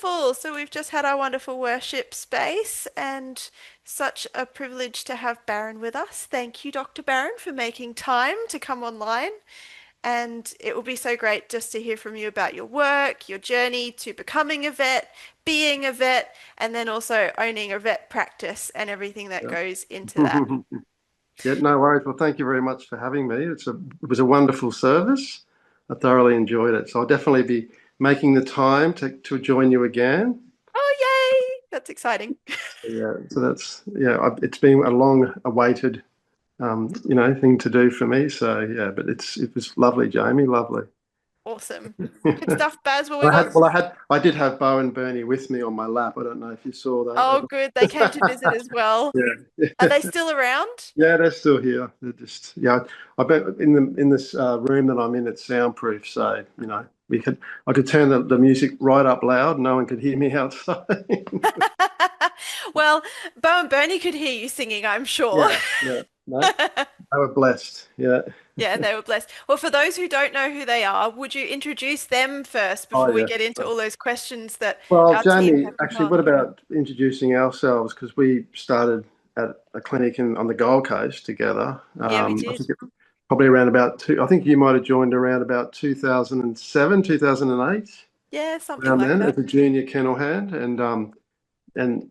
wonderful. So we've just had our wonderful worship space and such a privilege to have Baron with us. Thank you, Dr. Baron, for making time to come online. And it will be so great just to hear from you about your work, your journey to becoming a vet, being a vet, and then also owning a vet practice and everything that goes into that. Yeah. Yeah, no worries. Well, thank you very much for having me. It was a wonderful service. I thoroughly enjoyed it. So I'll definitely be making the time to join you again. Oh, yay! That's exciting. Yeah, so it's been a long awaited thing to do for me. So yeah, but it was lovely, Jamie, lovely. Awesome. Good stuff, Baz. Well, we got. I did have Bo and Bernie with me on my lap. I don't know if you saw Oh, good. They came to visit that. as well. Are Yeah. they still around? Yeah, they're still here. They're just I bet in this room that I'm in, it's soundproof, so I could turn the music right up loud. No one could hear me outside. Well, Bo and Bernie could hear you singing, I'm sure. Yeah, yeah. No, they were blessed. Yeah. Yeah, they were blessed. Well, for those who don't know who they are, would you introduce them first Oh before we yeah. get into all those questions that Well, our team Jamie, have actually, what compiled? about introducing ourselves? Because we started at a clinic on the Gold Coast together. Yeah, we I did. think probably around about two. I think you might have joined around about 2007, 2008. Yeah, something Around like then that. as a junior kennel hand, and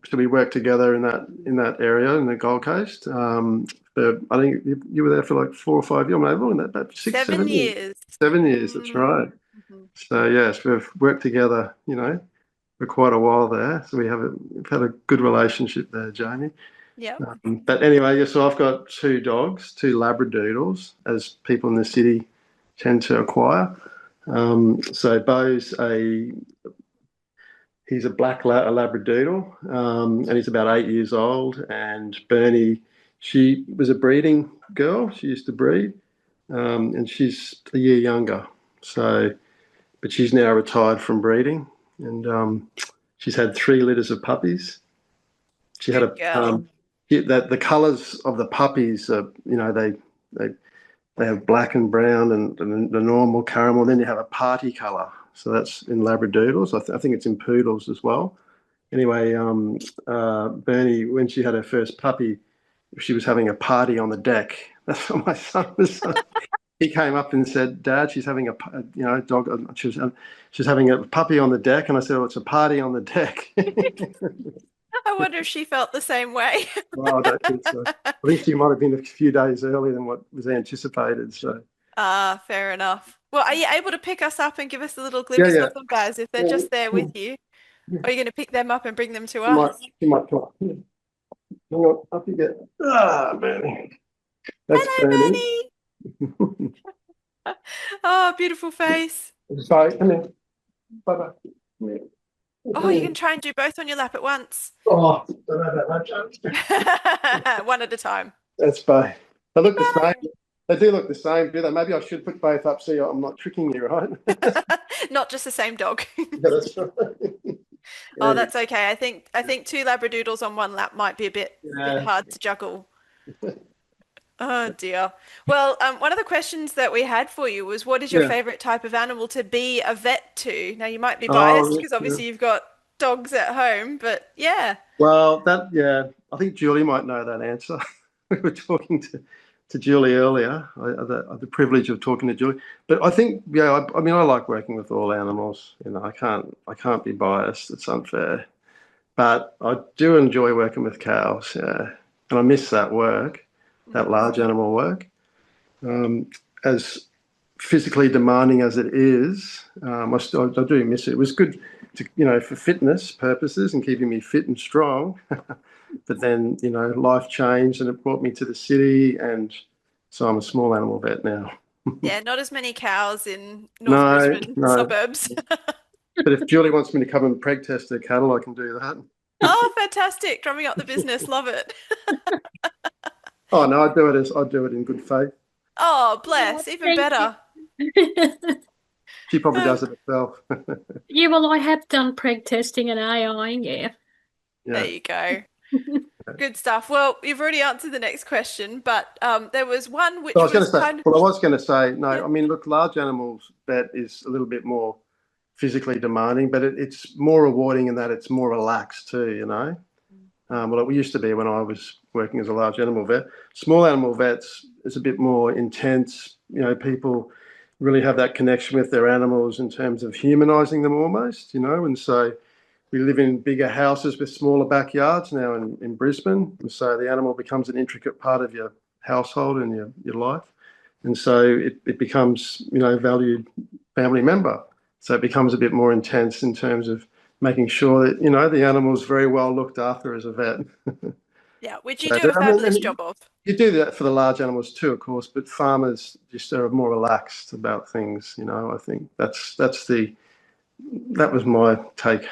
so we worked together in that area in the Gold Coast. I think you were there for like 4 or 5 years, maybe in that about six, 7 years, 7 years. 7 years. That's Mm. right. Mhm. So yes, we've worked together, for quite a while there. So we've had a good relationship there, Jamie. Yep. But anyway, yeah, so I've got two dogs, two Labradoodles, as people in the city tend to acquire. So Bo's he's a a Labradoodle, and he's about 8 years old. And Bernie, she was a breeding girl. She used to breed, and she's a year younger. So, but she's now retired from breeding, and she's had 3 litters of puppies. She had Good girl. that the colours of the puppies are, they they have black and brown and the normal caramel. Then you have a party colour. So that's in Labradoodles. I think it's in poodles as well. Anyway, Bernie, when she had her first puppy, she was having a party on the deck. That's what my son was. He came up and said, "Dad, she's having a dog. She's having a puppy on the deck." And I said, "Oh, it's a party on the deck." I wonder if she felt the same way. Well, I don't think so. I think she might have been a few days earlier than what was anticipated. So Ah, fair enough. Well, are you able to pick us up and give us a little yeah, glimpse yeah. of them, Baz, if they're Yeah, just there with you? yeah. Or are you going to pick them up and bring them to She might, us? she might come up. Hang on, up you get. Ah, Bernie. That's Hello, Bernie. Bernie. Oh, beautiful face. Bye. Come here. Bye bye. Come here. Oh, Come you here. can try and do both on your lap at once. Oh, don't have that much. One at a time. That's bye. They look the same. They do look the same, do they? Maybe I should put both up so I'm not tricking you, right? Not just the same dog. Yeah, that's right. Oh, Yeah, that's okay. I think two Labradoodles on one lap might be a bit yeah. hard to juggle. Oh dear. Well, one of the questions that we had for you was, what is your Yeah. favorite type of animal to be a vet to? Now, you might be biased Oh, because yeah. obviously you've got dogs at home, but yeah. Well, yeah, I think Julie might know that answer. We were talking to Julie earlier. I had the privilege of talking to Julie, but I think, yeah, I mean, I like working with all animals. I can't be biased. It's unfair, but I do enjoy working with cows. Yeah, and I miss that work, that Mm. large animal work. As physically demanding as it is, I do miss it. It was good to, for fitness purposes and keeping me fit and strong. But then, life changed and it brought me to the city, and so I'm a small animal vet now. Yeah, not as many cows in North No, Brisbane no. suburbs. But if Julie wants me to come and preg test her cattle, I can do that. Oh, fantastic. Drumming up the business. Love it. Oh no, I do it in good faith. Oh, Oh, bless. Even thank you. better. She probably Oh, does it herself. Yeah, well, I have done preg testing and AIing, yeah. there Yeah. you go. Good stuff. Well, you've already answered the next question, but there was one So I which was going was to say, kind of, well, I was going to say, no, yeah. I mean, look, large animals vet is a little bit more physically demanding, but it's more rewarding in that it's more relaxed too, you know. Well, it used to be when I was working as a large animal vet. Small animal vets is a bit more intense. You know, people really have that connection with their animals in terms of humanizing them almost, you know, and so we live in bigger houses with smaller backyards now in Brisbane. And so the animal becomes an intricate part of your household and your life. And so it becomes, you know, valued family member. So it becomes a bit more intense in terms of making sure that, you know, the animal's very well looked after as a vet. Yeah, which you So, do a I mean, fabulous job of. you do that for the large animals too, of course, but farmers just are more relaxed about things, you know. I think that was my take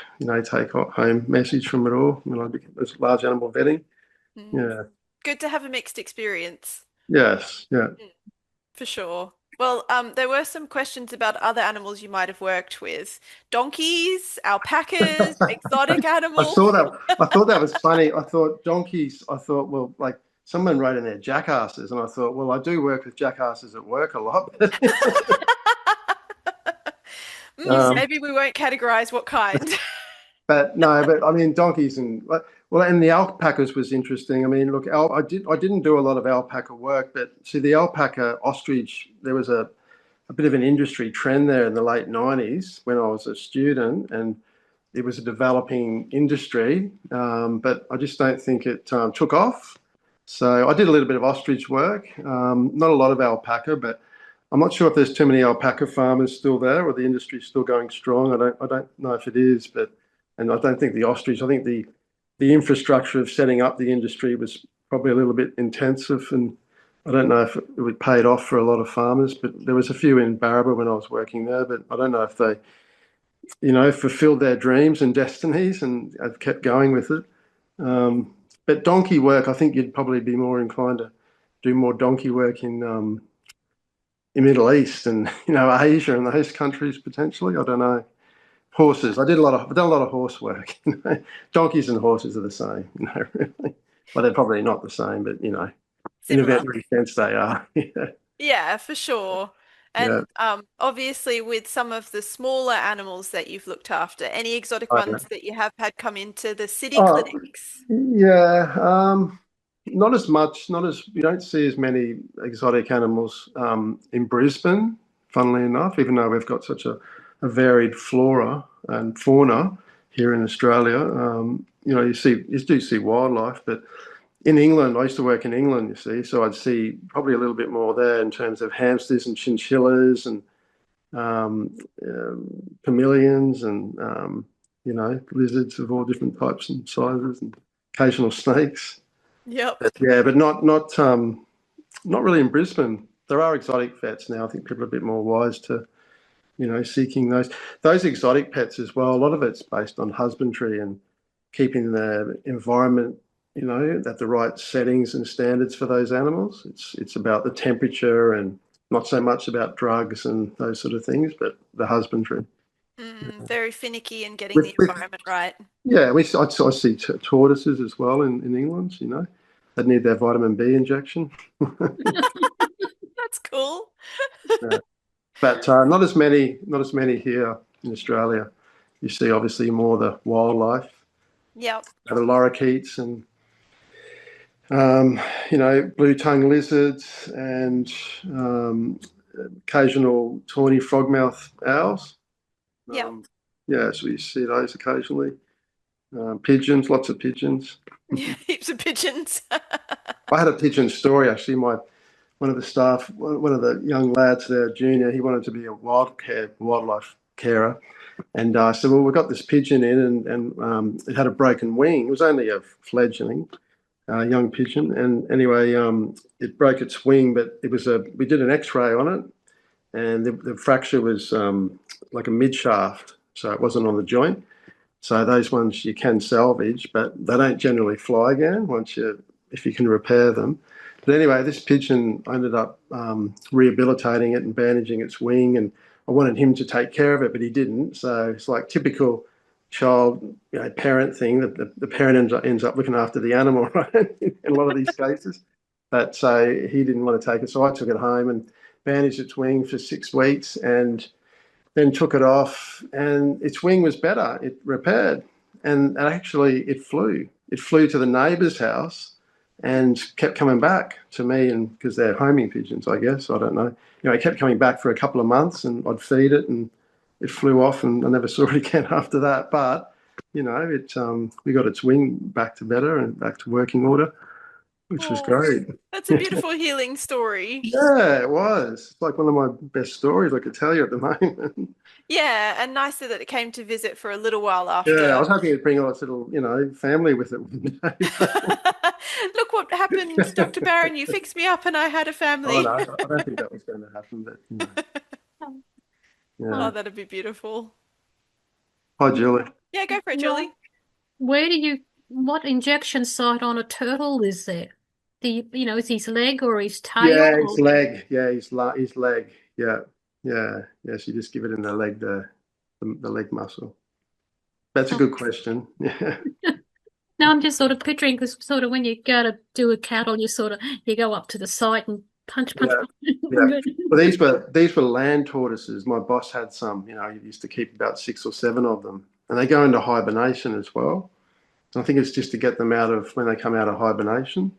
home message from it all when I became this large animal vetting. Mm. Yeah. Good to have a mixed experience. Yes. Yeah. Mm, for sure. Well, there were some questions about other animals you might have worked with. Donkeys, alpacas, exotic I animals. saw that. I thought that was funny. I thought donkeys. I thought, well, like someone wrote in there jackasses, and I thought, well, I do work with jackasses at work a lot. um, Maybe we won't categorize what kind. but no, but I mean donkeys well, and the alpacas was interesting. I mean, look, I didn't do a lot of alpaca work, but see the alpaca ostrich. There was a bit of an industry trend there in the late 90s when I was a student, and it was a developing industry, but I just don't think it took off. So I did a little bit of ostrich work, not a lot of alpaca, but I'm not sure if there's too many alpaca farmers still there or the industry's still going strong. I don't know if it is, and I don't think the ostrich. I think the infrastructure of setting up the industry was probably a little bit intensive, and I don't know if it paid off for a lot of farmers. But there was a few in Barraba when I was working there, but I don't know if they, you know, fulfilled their dreams and destinies and have kept going with it. But donkey work, I think you'd probably be more inclined to do more donkey work in Middle East and, you know, Asia and those countries potentially. I don't know. Horses. I've done a lot of horse work. You know? Donkeys and horses are the same, you know, really. Well, they're probably not the same, but you know, in a Similar. veterinary sense, they are. Yeah, Yeah, for sure. yeah. And obviously, with some of the smaller animals that you've looked after, any exotic I know. ones that you have had come into the city Oh, clinics? yeah. Not as much. Not as you don't see as many exotic animals in Brisbane. Funnily enough, even though we've got such a varied flora and fauna here in Australia, you know, you do see wildlife, but in England, I used to work in England, you see, so I'd see probably a little bit more there in terms of hamsters and chinchillas and um, chameleons and you know, lizards of all different types and sizes and occasional snakes. Yep. But yeah, but not really in Brisbane. There are exotic vets now. I think people are a bit more wise to, you know, seeking those exotic pets as well. A lot of it's based on husbandry and keeping the environment, you know, at the right settings and standards for those animals. It's about the temperature and not so much about drugs and those sort of things, but the husbandry. Very finicky in getting the With environment right. yeah, I see tortoises as well in England. You know, they need their vitamin B injection. That's cool. Yeah. But not as many here in Australia. You see, obviously, more the wildlife, Yep. the lorikeets and you know, blue-tongued lizards and occasional tawny frogmouth owls. Yep. Yeah, so you see those occasionally. Pigeons, lots of pigeons. Heaps of pigeons. I had a pigeon story actually. One of the staff, one of the young lads there, junior, he wanted to be a wildlife carer, and I said, "Well, we got this pigeon in, and it had a broken wing. It was only a fledgling, young pigeon, and anyway, it broke its wing, but we did an X-ray on it, and the fracture was like a mid shaft, so it wasn't on the joint. So those ones you can salvage, but they don't generally fly again if you can repair them. But anyway, this pigeon I ended up rehabilitating it and bandaging its wing, and I wanted him to take care of it, but he didn't. So it's like typical child, you know, parent thing that the parent ends up looking after the animal, right? In a lot of these cases. But so he didn't want to take it, so I took it home and bandaged its wing for 6 weeks, and then took it off, and its wing was better. It repaired, and actually it flew. It flew to the neighbour's house and kept coming back to me, and because they're homing pigeons, I guess, I don't know. It kept coming back for a couple of months, and I'd feed it, and it flew off, and I never saw it again after that. But we got its wing back to better and back to working order, which was Oh, great. that's a beautiful healing story. Yeah, it was. It's like one of my best stories I could tell you at the moment. Yeah, and nicer that it came to visit for a little while Yeah, I after. was hoping it'd bring all its little, family with it one day. Look what happened, Dr. Barron. You fixed me up and I had a Oh no, family. I don't think that was going to happen, but Oh, yeah. that'd be beautiful. Hi, Julie. Yeah, go for it, Well, Julie. what injection site on a turtle is there? Is his leg or his tail Yeah, his or leg. Yeah, his leg. Yeah, yeah, yeah. So you just give it in the leg, the leg muscle. That's a oh. good question. Yeah, No, I'm just sort of picturing because sort of when you go to do a cattle, you go up to the site and punch, punch, yeah, yeah. punch. Well, these were land tortoises. My boss had some. He used to keep about 6 or 7 of them, and they go into hibernation as well. I think it's just to get them out of when they come out of hibernation.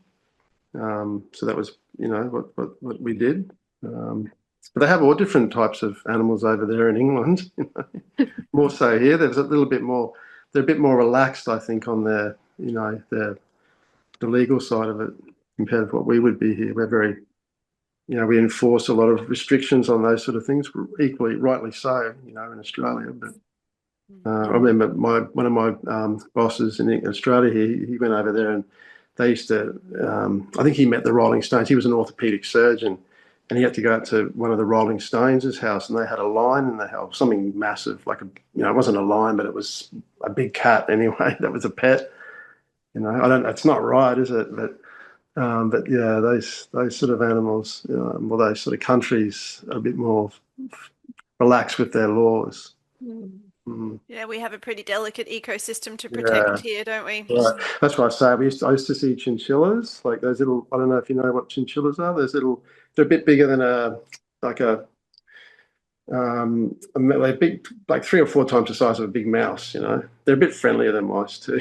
So that was, what we did. But they have all different types of animals over there in England. More so here. There's a little bit more. They're a bit more relaxed, I think, on the legal side of it compared to what we would be here. We're very, we enforce a lot of restrictions on those sort of things. Equally, rightly so, in Australia. But I remember one of my bosses in Australia. He went over there, and they used to. I think he met the Rolling Stones. He was an orthopedic surgeon, and he had to go out to one of the Rolling Stones' house, and they had a lion in the house, something massive, like it wasn't a lion, but it was a big cat anyway. That was a pet. I don't. It's not right, is it? But yeah, those sort of animals, well, those sort of countries are a bit more relaxed with their laws. Mm. Yeah, we have a pretty delicate ecosystem to Yeah. protect here, don't we? Right. That's what I say. I used to see chinchillas, like those little, I don't know if you know what chinchillas are. They're a bit bigger than they're big, like 3 or 4 times the size of a big mouse. They're a bit friendlier than mice too.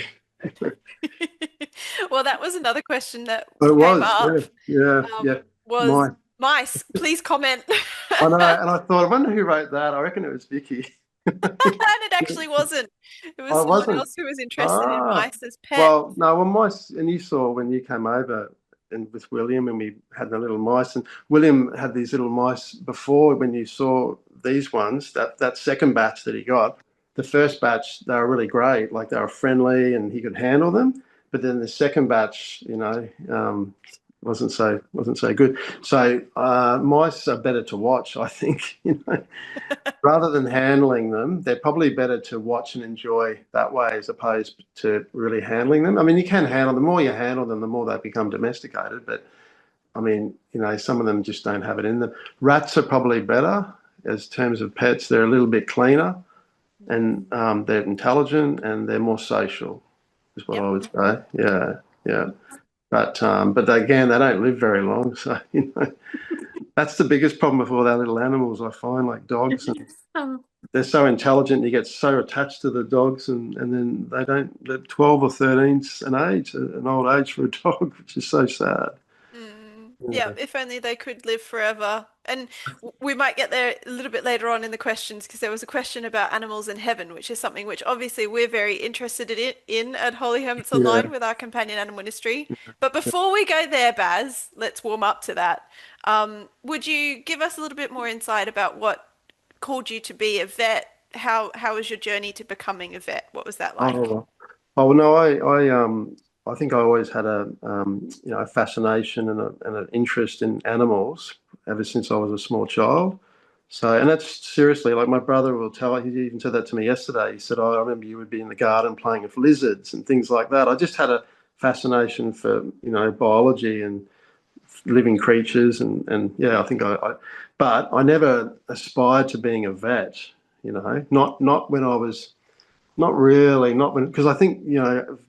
Well, that was another question that But it came was, up, yeah. was My, mice. Please comment. I know, and I thought, I wonder who wrote that. I reckon it was Vicky. And it actually wasn't. It was I someone wasn't. else who was interested in Ah, mice as pets. well, no, well, mice, and you saw when you came over and with William, and we had the little mice, and William had these little mice before. When you saw these ones, that second batch that he got, the first batch, they were really great, like they were friendly, and he could handle them. But then the second batch, wasn't so good. So mice are better to watch, I think. Rather than handling them, they're probably better to watch and enjoy that way as opposed to really handling them. I mean, you can handle them. The more you handle them, the more they become domesticated. But I mean, some of them just don't have it in them. Rats are probably better as terms of pets. They're a little bit cleaner, and they're intelligent, and they're more social, is what I Yep. would say. Yeah, yeah. But again, they don't live very long. So, that's the biggest problem with all our little animals, I find, like dogs. And Oh, they're so intelligent, you get so attached to the dogs, and then they're 12 or 13's an old age for a dog, which is so sad. Yeah, Yeah. if only they could live forever. And we might get there a little bit later on in the questions because there was a question about animals in heaven, which is something which obviously we're very interested in at Holy Hermits Online Yeah. with our companion animal ministry. But before we go there, Baz, let's warm up to that. Would you give us a little bit more insight about what called you to be a vet? How was your journey to becoming a vet? What was that like? Oh, oh no, I think I always had a fascination and an interest in animals ever since I was a small child. So, and that's seriously, like my brother will tell, he even said that to me yesterday. He said, "Oh, I remember you would be in the garden playing with lizards and things like that." I just had a fascination for, biology and living creatures. And yeah, I think but I never aspired to being a vet, not when I was, not really, not when, because I think,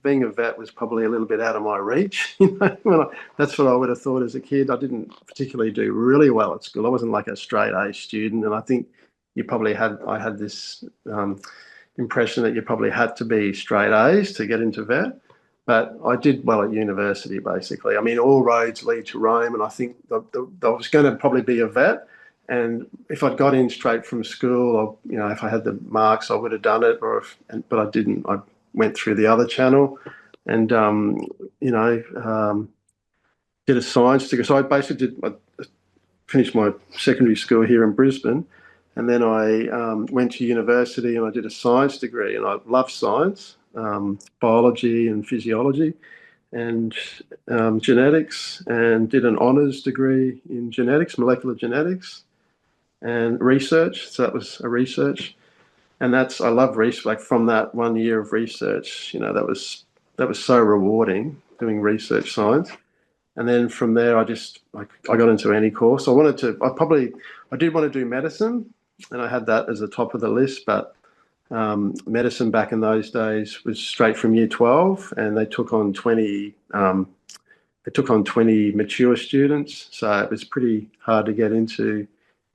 being a vet was probably a little bit out of my reach. That's what I would have thought as a kid. I didn't particularly do really well at school. I wasn't like a straight A student. And I think, I had this impression that you probably had to be straight A's to get into vet. But I did well at university, basically. I mean, all roads lead to Rome, and I think I was going to probably be a vet. And if I'd got in straight from school, or if I had the marks, I would have done it. But I didn't. I went through the other channel, and did a science degree. So I finished my secondary school here in Brisbane, and then I went to university and I did a science degree, and I love science, biology and physiology, and genetics, and did an honours degree in genetics, molecular genetics, and research. So that was a research, and I love research. Like from that 1 year of research, that was so rewarding doing research science. And then from there, I got into any course. I did want to do medicine, and I had that as the top of the list. But medicine back in those days was straight from year 12, and they took on 20. They took on 20 mature students, so it was pretty hard to get into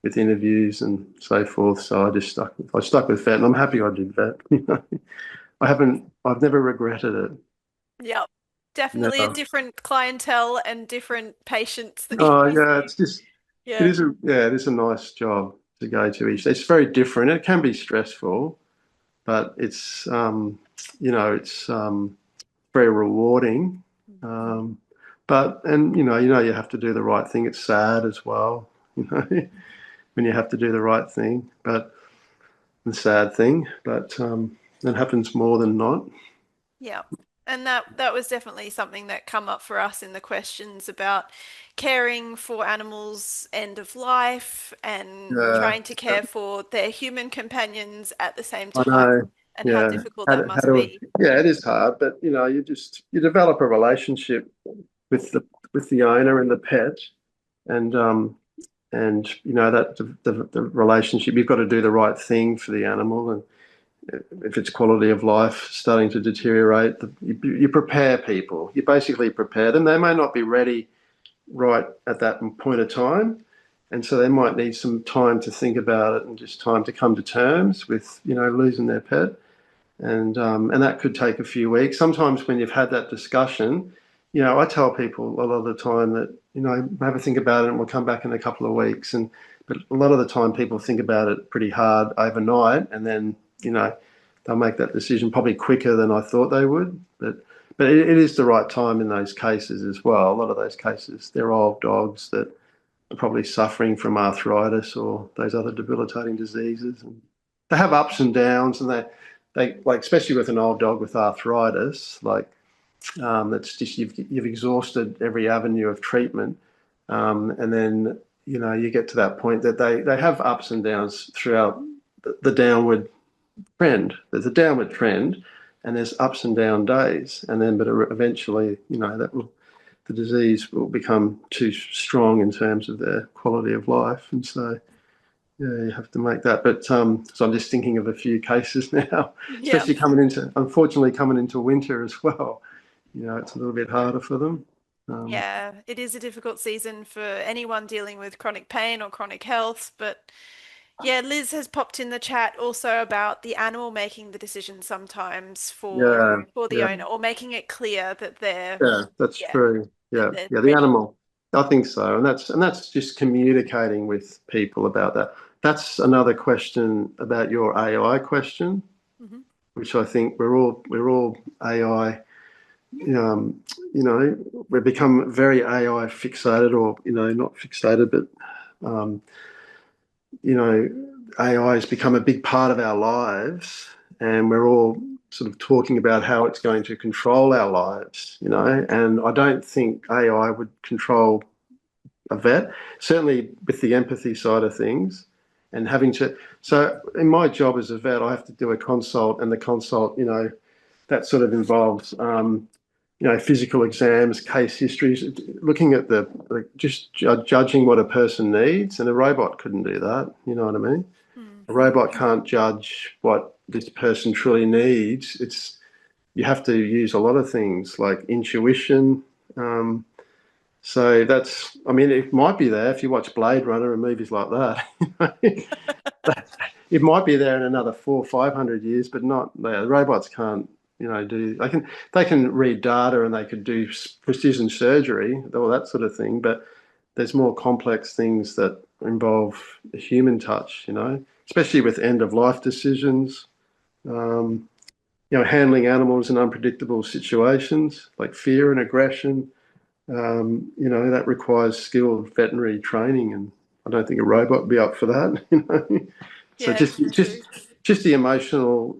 with interviews and so forth. So I stuck with vet, and I'm happy I did vet. I've never regretted it. Yep. Definitely a Never. different clientele and different patients that Oh you yeah, see. it's just Yeah. it is a nice job to go to. It's very different. It can be stressful, but it's very rewarding. But you have to do the right thing. It's sad as well, when you have to do the right thing, but the sad thing. But it happens more than not. Yeah. And that was definitely something that come up for us in the questions about caring for animals' end of life and Yeah, trying to care for their human companions at the same I time know. and how Yeah, difficult that how must to, be. yeah, it is hard, but you develop a relationship with the owner and the pet, and that the relationship, you've got to do the right thing for the animal, and if its quality of life starting to deteriorate, you prepare people. You basically prepare them. They may not be ready right at that point of time, and so they might need some time to think about it and just time to come to terms with losing their pet, and that could take a few weeks. Sometimes when you've had that discussion, I tell people a lot of the time that have a think about it and we'll come back in a couple of weeks. But a lot of the time people think about it pretty hard overnight, and then they'll make that decision probably quicker than I thought they would. But it is the right time in those cases as well. A lot of those cases, they're old dogs that are probably suffering from arthritis or those other debilitating diseases. And they have ups and downs, and they like, especially with an old dog with arthritis, like that's just you've exhausted every avenue of treatment, and then you get to that point that they have ups and downs throughout the downward trend. There's a downward trend, and there's ups and down days, and then but eventually, the disease will become too strong in terms of their quality of life, and so yeah, you have to make that. But so I'm just thinking of a few cases now, Yeah. especially unfortunately coming into winter as well. It's a little bit harder for them. Um, Yeah, it is a difficult season for anyone dealing with chronic pain or chronic health, but yeah, Liz has popped in the chat also about the animal making the decision sometimes yeah, for the yeah, owner, or making it clear that yeah, that's yeah, true. that Yeah, they're yeah, the ready. animal. I think so, and that's just communicating with people about that. That's another question about your AI question, Hmm. which I think we're all AI. We've become very AI fixated, or not fixated, but um, you know, AI has become a big part of our lives, and we're all sort of talking about how it's going to control our lives. And I don't think AI would control a vet, certainly with the empathy side of things, and having to. So in my job as a vet, I have to do a consult, and the consult, that sort of involves physical exams, case histories, looking at just judging what a person needs, and a robot couldn't do that. You know what I mean? Mm. A robot can't judge what this person truly needs. You have to use a lot of things like intuition. So I mean, it might be there if you watch Blade Runner and movies like that. it might be there in another 400 or 500 years, but not robots can't, do they can read data and they could do precision surgery, all that sort of thing. But there's more complex things that involve human touch, especially with end of life decisions. Um, handling animals in unpredictable situations like fear and aggression. That requires skilled veterinary training, and I don't think a robot would be up for that. So Yeah, just true. just the emotional,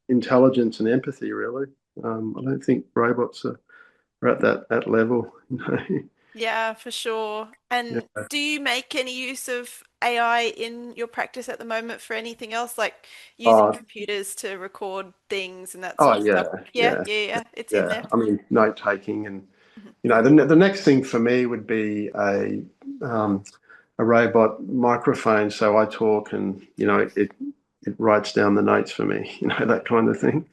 intelligence and empathy, really. I don't think robots are at that level. Yeah, for sure. And Yeah. do you make any use of AI in your practice at the moment for anything else, like using Oh, computers to record things and that sort oh of yeah, stuff? Yeah, yeah, yeah, yeah. It's in yeah. there. I mean, note taking, and Mhm. the next thing for me would be um, a robot microphone, so I talk and it writes down the notes for me, that kind of thing.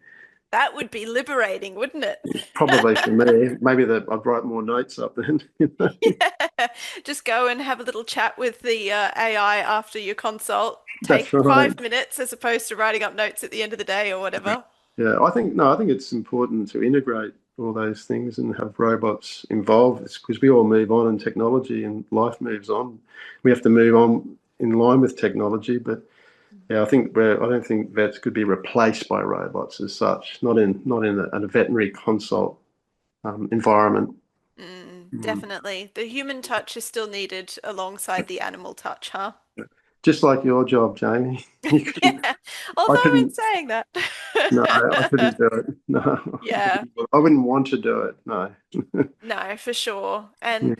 That would be liberating, wouldn't it? Probably for me, maybe that I'd write more notes up then. Yeah. Just go and have a little chat with the AI after your consult. That's Take right. 5 minutes as opposed to writing up notes at the end of the day or whatever. Yeah, I think it's important to integrate all those things and have robots involved. It's because we all move on in technology and life moves on. We have to move on in line with technology, but yeah, I don't think vets could be replaced by robots as such. Not in a veterinary consult environment. Mm. Definitely. The human touch is still needed alongside the animal touch, huh? Just like your job, Jamie. You couldn't. Yeah. I Although in couldn't. saying that. No, I couldn't do it. No, Yeah. I wouldn't want to do it. No. No, for sure. Yeah,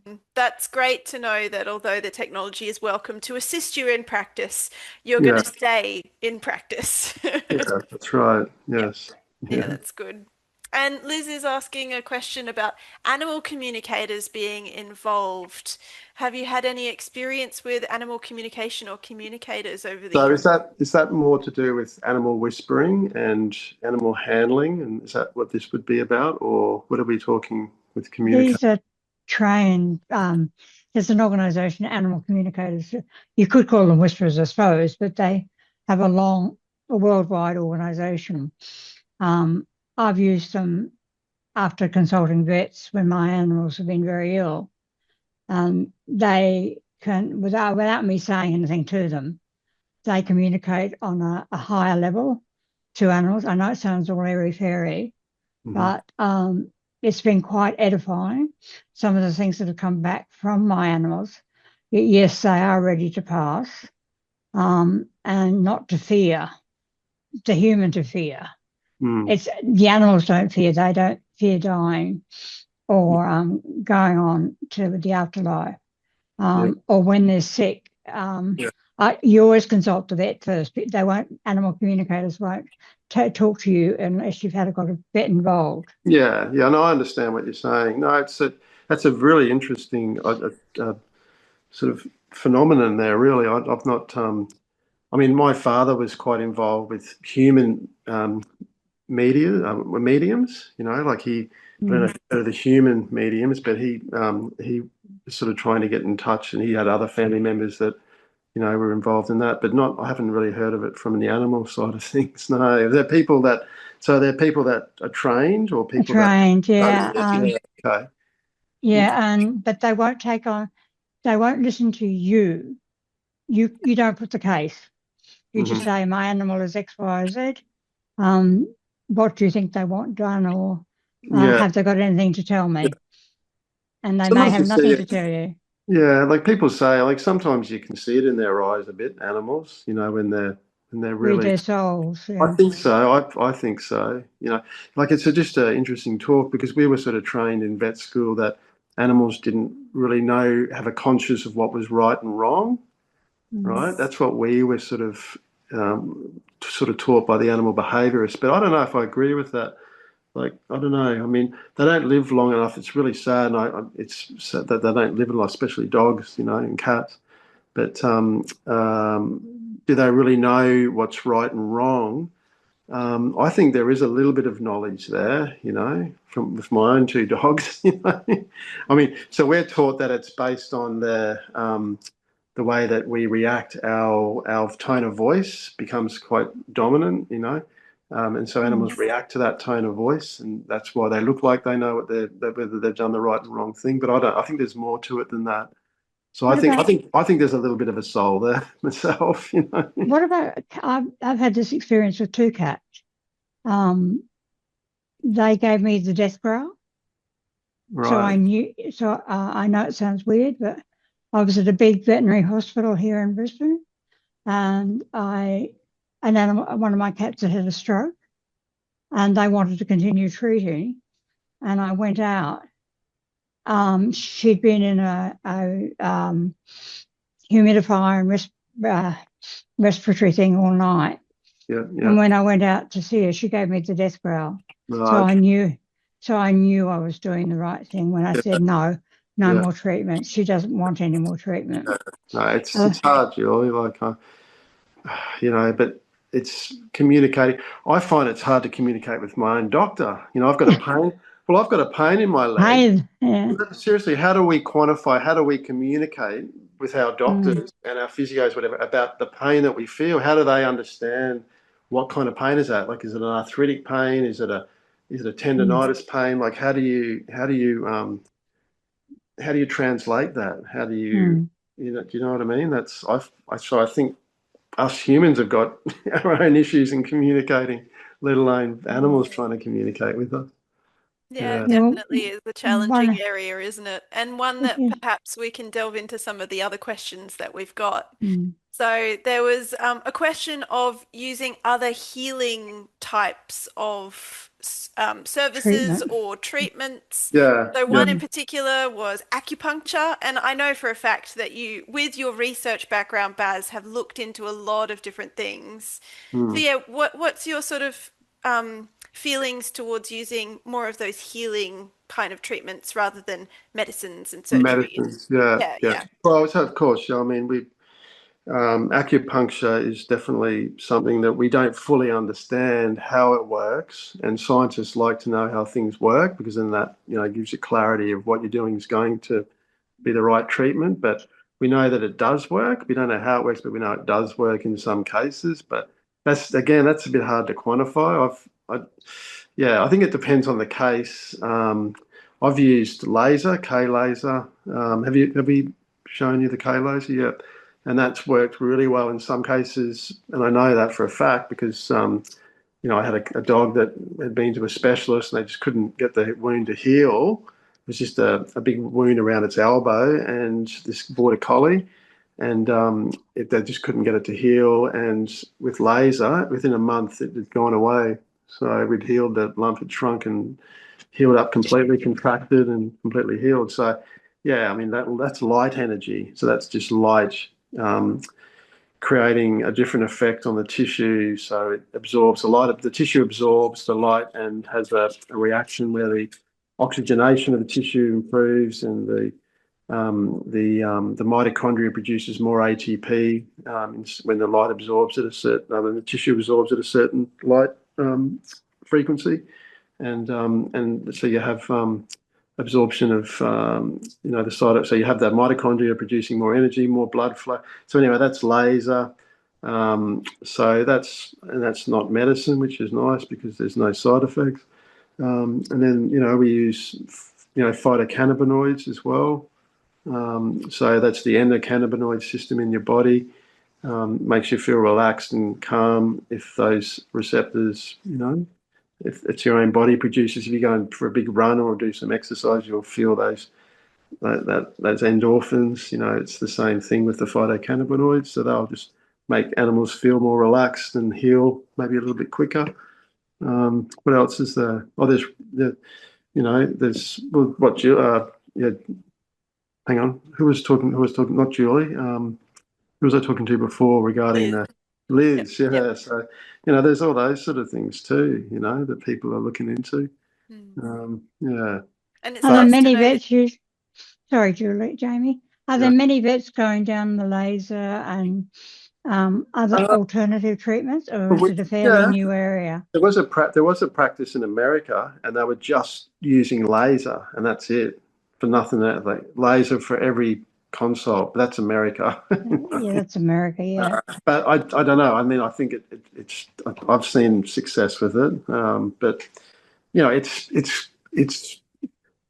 And that's great to know that although the technology is welcome to assist you in practice, you're going yeah, to stay in practice. yeah. That's right. Yeah. Yes. Yeah, Yeah. that's good. And Liz is asking a question about animal communicators being involved. Have you had any experience with animal communication or communicators over the So years? is that more to do with animal whispering and animal handling, and is that what this would be about, or what are we talking with communicate? These are trained, there's an organization, animal communicators. You could call them whisperers, I suppose, but they have a worldwide organization. Um, I've used them after consulting vets when my animals have been very ill. They can, without me saying anything to them, they communicate on a higher level to animals. I know it sounds all airy-fairy, Hmm. but it's been quite edifying. Some of the things that have come back from my animals, yes, they are ready to pass, and not to fear, the human to fear. Mm. It's the animals don't fear; they don't fear dying or going on to the afterlife, Yeah. or when they're sick. Yeah. You always consult the vet first. They won't. Animal communicators won't talk to you unless you've got a vet involved. Yeah. Yeah. No, I understand what you're saying. No, that's a really interesting sort of phenomenon there. Really, I've not. I mean, my father was quite involved with human mediums. Like I don't know Mm. if they're the human mediums, but he was sort of trying to get in touch, and he had other family members that were involved in that, but not. I haven't really heard of it from the animal side of things. No, there are people that are trained or people that. Trained, Oh, yeah, yeah, okay. yeah, and but they won't take on. They won't listen to you. You don't put the case. You just Hmm. say my animal is X, Y, Z. Um, what do you think they want done, or Yeah. have they got anything to tell Yeah. me? And they may Sometimes you have see nothing it. to tell you. Yeah, like people say, like sometimes you can see it in their eyes a bit, animals, when they're Read really. their souls. I Yeah. think so. I think so. Like it's just an interesting talk because we were sort of trained in vet school that animals didn't really have a conscious of what was right and wrong, Mm. right? That's what we were sort of taught by the animal behaviorists. But I don't know if I agree with that. Like, I don't know. I mean, they don't live long enough. It's really sad. And it's sad that they don't live long, especially dogs, and cats. But do they really know what's right and wrong? I think there is a little bit of knowledge there, from with my own two dogs. I mean, so we're taught that it's based on the way that we react, our tone of voice becomes quite dominant, you know. And so animals react to that tone of voice, and that's why they look like they know what whether they've done the right and wrong thing. But I think there's more to it than that. So What about I think there's a little bit of a soul there myself, you know. what about I've had this experience with two cats. Um, they gave me the death growl, so I Right. knew. So I know it sounds weird, but I was at a big veterinary hospital here in Brisbane, and one of my cats had had a stroke, and they wanted to continue treating, and I went out. She'd been in a humidifier and respiratory thing all night. Yeah, And yeah. when I went out to see her, she gave me the death growl. So Right. I knew I was doing the right thing when I said no Yeah. more treatment. She doesn't want any more treatment. No, Uh, it's hard, Julie. Like, you know, but it's communicating. I find it's hard to communicate with my own doctor. You know, I've got a pain. Well, I've got a pain in my leg. pain, yeah. Seriously, how do we quantify? How do we communicate with our Mm, doctors and our physios, whatever, about the pain that we feel? How do they understand what kind of pain is that? Like, is it an arthritic pain? Is it a mm, tendonitis pain? Like, how do you translate that? How do you, mm. you know, do you know what I mean? So I think us humans have got our own issues in communicating, let alone animals trying to communicate with us. Yeah, it Yeah. Yeah, well, definitely is a challenging one, area, isn't it? And one that yeah, perhaps we can delve into some of the other questions that we've got. mm, So there was a question of using other healing types of services treatment. or treatments. Yeah. So Yeah. one in particular was acupuncture, and I know for a fact that you, with your research background, Baz, have looked into a lot of different things. So Mm. yeah, what's your sort of feelings towards using more of those healing kind of treatments rather than medicines and surgery? Medicines. Yeah. Yeah, Yeah. yeah. Well, so of course, yeah, I mean, acupuncture is definitely something that we don't fully understand how it works, and scientists like to know how things work because then that, you know, gives you clarity of what you're doing is going to be the right treatment. But we know that it does work. We don't know how it works, but we know it does work in some cases. But that's a bit hard to quantify. Yeah, I think it depends on the case. I've used laser, K laser. Have we shown you the K laser? Yeah, and that's worked really well in some cases, and I know that for a fact because you know, I had a dog that had been to a specialist and they just couldn't get the wound to heal. It was just a big wound around its elbow, and this border collie, and they just couldn't get it to heal. And with laser, within a month, it had gone away. So we'd healed the lump, had shrunk and healed up completely, contracted and completely healed. So, yeah, I mean that's light energy. So that's just light. Um, Creating a different effect on the tissue. So it absorbs the light, the tissue absorbs the light and has a reaction where the oxygenation of the tissue improves and the mitochondria produces more ATP when the light absorbs at a certain, when the tissue absorbs at a certain light frequency, and so you have absorption of you know, the side of, so you have that mitochondria producing more energy, more blood flow. So anyway, that's laser. So that's not medicine, which is nice because there's no side effects. And then, you know, we use, you know, phytocannabinoids as well. So that's the endocannabinoid system in your body. Makes you feel relaxed and calm if those receptors, you know, if it's your own body produces. If you're going for a big run or do some exercise, you'll feel those endorphins. You know, it's the same thing with the phytocannabinoids. So they'll just make animals feel more relaxed and heal maybe a little bit quicker. What else is there? Oh, you know, there's what you yeah. Hang on, who was talking? Who was talking? Not Julie. Who was I talking to before regarding Liz. Yep, Liz? yep. Yeah. So, you know, there's all those sort of things too, you know, that people are looking into. Mm. Yeah. And it's Are there But nice to many know that. vets use, sorry, Jamie, are there yeah. many vets going down the laser and other Uh, alternative treatments, or but is we, it a fairly yeah, new area? there was a practice in America, and they were just using laser, and that's it for nothing. Like laser for every consult. But that's America. Yeah, that's America. Yeah. But I don't know. I mean, I think it's I've seen success with it. But it's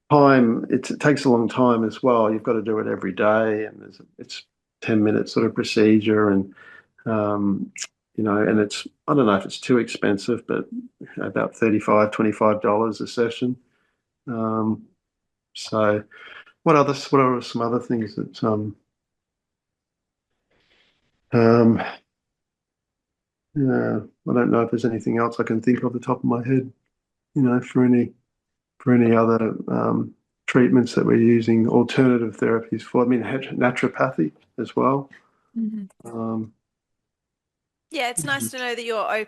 time. It takes a long time as well. You've got to do it every day, and it's 10 minute sort of procedure, and um, and I don't know if it's too expensive, but about $25 a session. Um, so what are some other things that um, yeah, I don't know if there's anything else I can think of the top of my head, for any other treatments that we're using alternative therapies for. I mean, naturopathy as well. Um, Yeah, it's nice to know that you're yeah,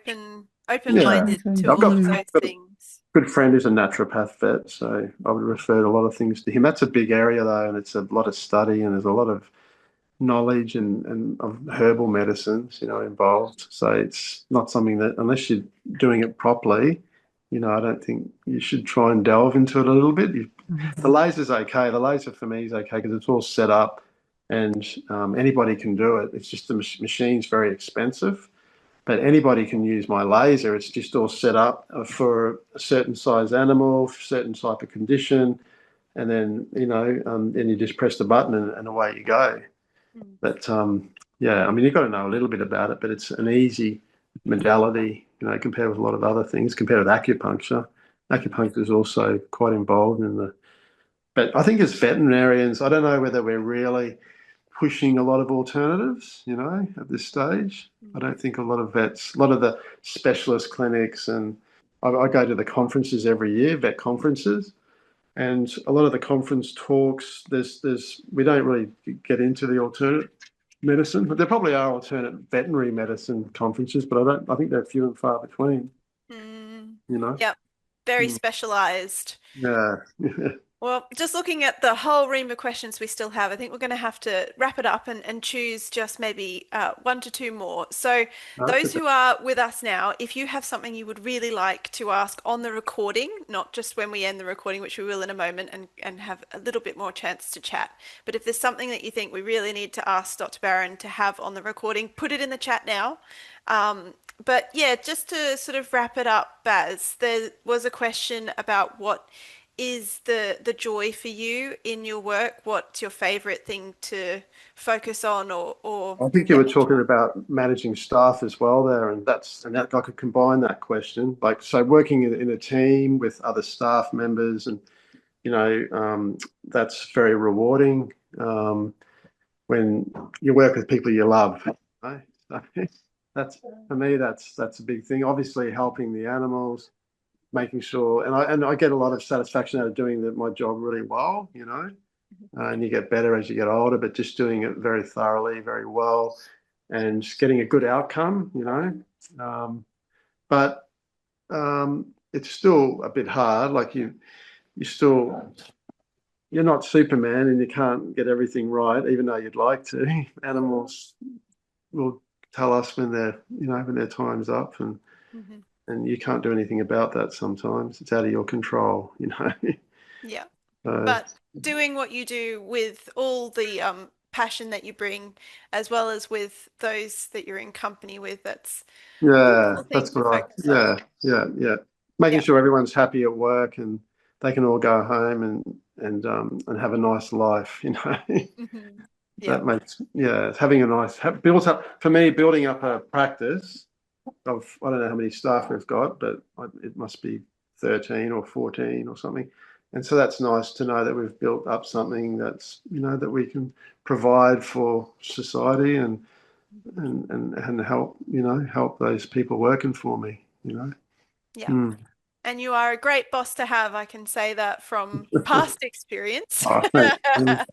open-minded to I've all got of Mm. those a things. good friend who's a naturopath vet, so I would refer a lot of things to him. That's a big area though, and it's a lot of study, and there's a lot of knowledge and of herbal medicines, involved. So it's not something that, unless you're doing it properly, I don't think you should try and delve into it a little bit. The laser's okay. The laser for me is okay because it's all set up, and anybody can do it. It's just the machine's very expensive, but anybody can use my laser. It's just all set up for a certain size animal, certain type of condition, and then then you just press the button and away you go. But yeah, I mean, you've got to know a little bit about it, but it's an easy modality, compared with a lot of other things, compared with acupuncture. Acupuncture is also quite involved but I think as veterinarians, I don't know whether we're really pushing a lot of alternatives, at this stage. I don't think a lot of vets, a lot of the specialist clinics, and I go to the conferences every year, vet conferences, and a lot of the conference talks, we don't really get into the alternate medicine, but there probably are alternate veterinary medicine conferences, but I think they're few and far between, Mm, you know. yep, very Mm. specialized. Yeah. Well, just looking at the whole ream of questions we still have, I think we're going to have to wrap it up and choose just maybe one to two more. So, those Okay. who are with us now, if you have something you would really like to ask on the recording, not just when we end the recording, which we will in a moment, and have a little bit more chance to chat, but if there's something that you think we really need to ask Dr. Barron to have on the recording, put it in the chat now. But yeah, just to sort of wrap it up, Baz, there was a question about what is the joy for you in your work? What's your favorite thing to focus on or I think you yeah. were talking about managing staff as well there, and that I could combine that question. Like, so working in a team with other staff members, and that's very rewarding when you work with people you love. Right? So that's for me. That's a big thing. Obviously, helping the animals, making sure, and I get a lot of satisfaction out of doing my job really well. And you get better as you get older, but just doing it very thoroughly, very well, and just getting a good outcome. But it's still a bit hard. Like you're not Superman, and you can't get everything right, even though you'd like to. Animals will tell us when their time's up, and Mhm. and you can't do anything about that. Sometimes it's out of your control. Yeah. So But doing what you do with all the passion that you bring, as well as with those that you're in company with, that's a yeah, wonderful thing that's to what focus on. yeah. Making Yeah. sure everyone's happy at work and they can all go home and have a nice life. Mhm. Yeah. That makes, yeah, having a nice, builds up, for me, building up a practice of, I don't know how many staff we've got, but it must be 13 or 14 or something. And so that's nice to know that we've built up something that we can provide for society and help those people working for me. Yeah. Mm. And you are a great boss to have. I can say that from past experience. Oh, thanks.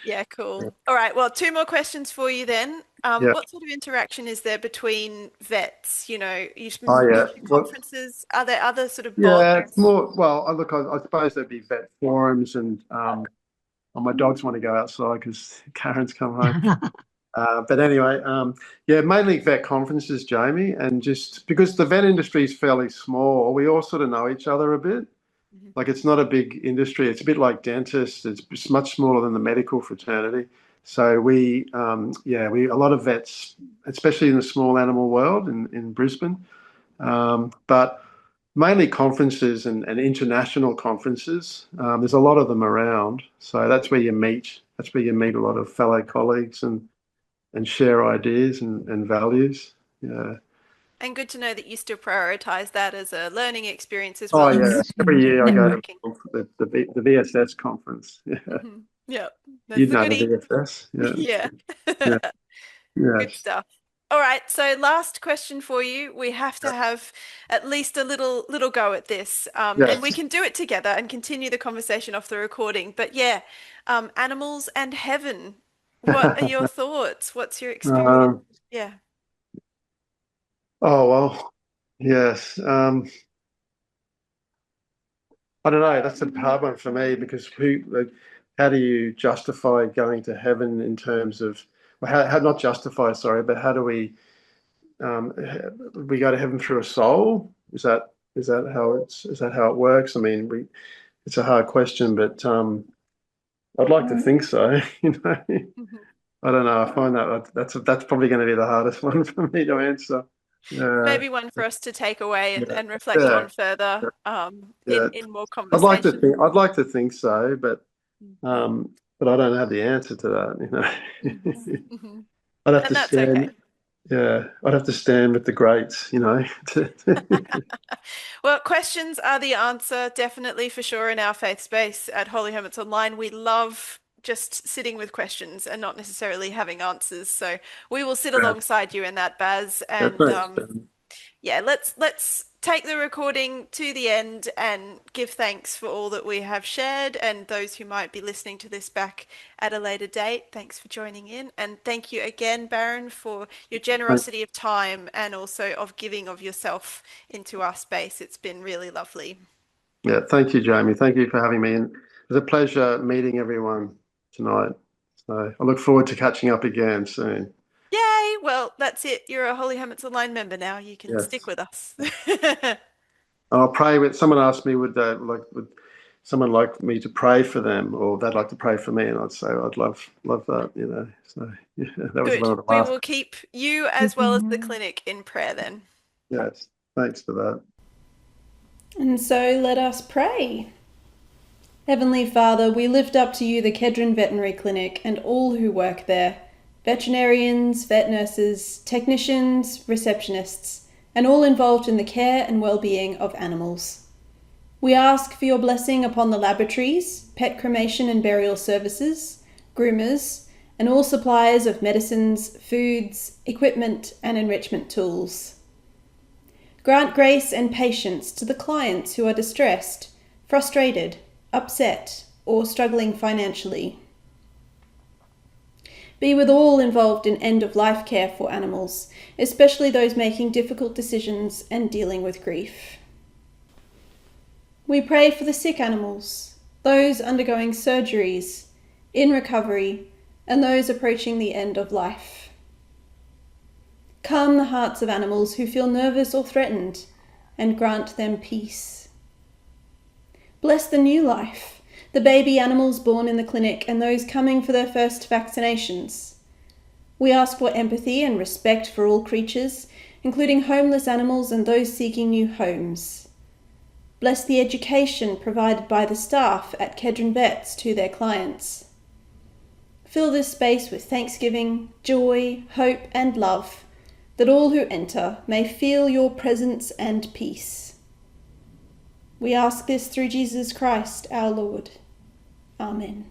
Yeah, cool. All right. Well, two more questions for you then. Yeah. What sort of interaction is there between vets? You Oh, yeah. mentioned Well, conferences. Are there other sort of yeah, bonds? it's more, well, I suppose there'd be vet forums and my dogs want to go outside because Karen's come home. But anyway, yeah, mainly vet conferences, Jamie, and just because the vet industry is fairly small, we all sort of know each other a bit. Mhm. Like, it's not a big industry. It's a bit like dentists. It's much smaller than the medical fraternity. So a lot of vets, especially in the small animal world in Brisbane, but mainly conferences and international conferences. There's a lot of them around, so that's where you meet. That's where you meet a lot of fellow colleagues and share ideas and values. Yeah. And good to know that you still prioritize that as a learning experience as Oh well yeah. as Every year I go to working. the VSS conference. Yeah. Yeah, that's You'd the know the goodie. VSS. Yeah. Yeah. Yeah. Good Yes. stuff. All right, so last question for you. We have to have at least a little go at this, and we Yes. can do it together and continue the conversation off the recording. But yeah, animals and heaven. What are your thoughts? What's your experience? Um, Yeah. oh well. Yes. I don't know. That's a hard one for me because how do you justify going to heaven in terms of, well, how not justify, sorry, but how do we go to heaven through a soul? Is that how it works? I mean, it's a hard question, but I'd like to think so. You know, Mhm. I don't know. I find that's probably going to be the hardest one for me to answer. Yeah, Maybe one for us to take away yeah, and reflect yeah, on further yeah. in more conversation. I'd like to think so, but I don't have the answer to that. Mhm. I'd have to And that's okay. stand. Yeah, I'd have to stand with the greats. Well, questions are the answer, definitely for sure in our faith space at Holy Hermits Online. We love just sitting with questions and not necessarily having answers. So we will sit Yeah, alongside you in that, Baz. yeah, And thanks, Ben. yeah, let's take the recording to the end and give thanks for all that we have shared and those who might be listening to this back at a later date. Thanks for joining in. And thank you again, Baron, for your Thank- generosity of time and also of giving of yourself into our space. It's been really lovely. Yeah, thank you, Jamie. Thank you for having me. And it was a pleasure meeting everyone tonight. So I look forward to catching up again soon. Yay! Well, that's it. You're a Holy Hermits Online member now. You can stick Yes. with us. I'll pray with someone asked me would someone like me to pray for them or they'd like to pray for me and I'd say I'd love that. So yeah, that was Good. one of the We last. will keep you as well as the clinic in prayer then. Yes. Thanks for that. And so let us pray. Heavenly Father, we lift up to you the Kedron Veterinary Clinic and all who work there, veterinarians, vet nurses, technicians, receptionists, and all involved in the care and well-being of animals. We ask for your blessing upon the laboratories, pet cremation and burial services, groomers, and all suppliers of medicines, foods, equipment, and enrichment tools. Grant grace and patience to the clients who are distressed, frustrated, upset, or struggling financially. Be with all involved in end-of-life care for animals, especially those making difficult decisions and dealing with grief. We pray for the sick animals, those undergoing surgeries, in recovery, and those approaching the end of life. Calm the hearts of animals who feel nervous or threatened, and grant them peace. Bless the new life, the baby animals born in the clinic and those coming for their first vaccinations. We ask for empathy and respect for all creatures, including homeless animals and those seeking new homes. Bless the education provided by the staff at Kedron Vets to their clients. Fill this space with thanksgiving, joy, hope, and love, that all who enter may feel your presence and peace. We ask this through Jesus Christ, our Lord. Amen.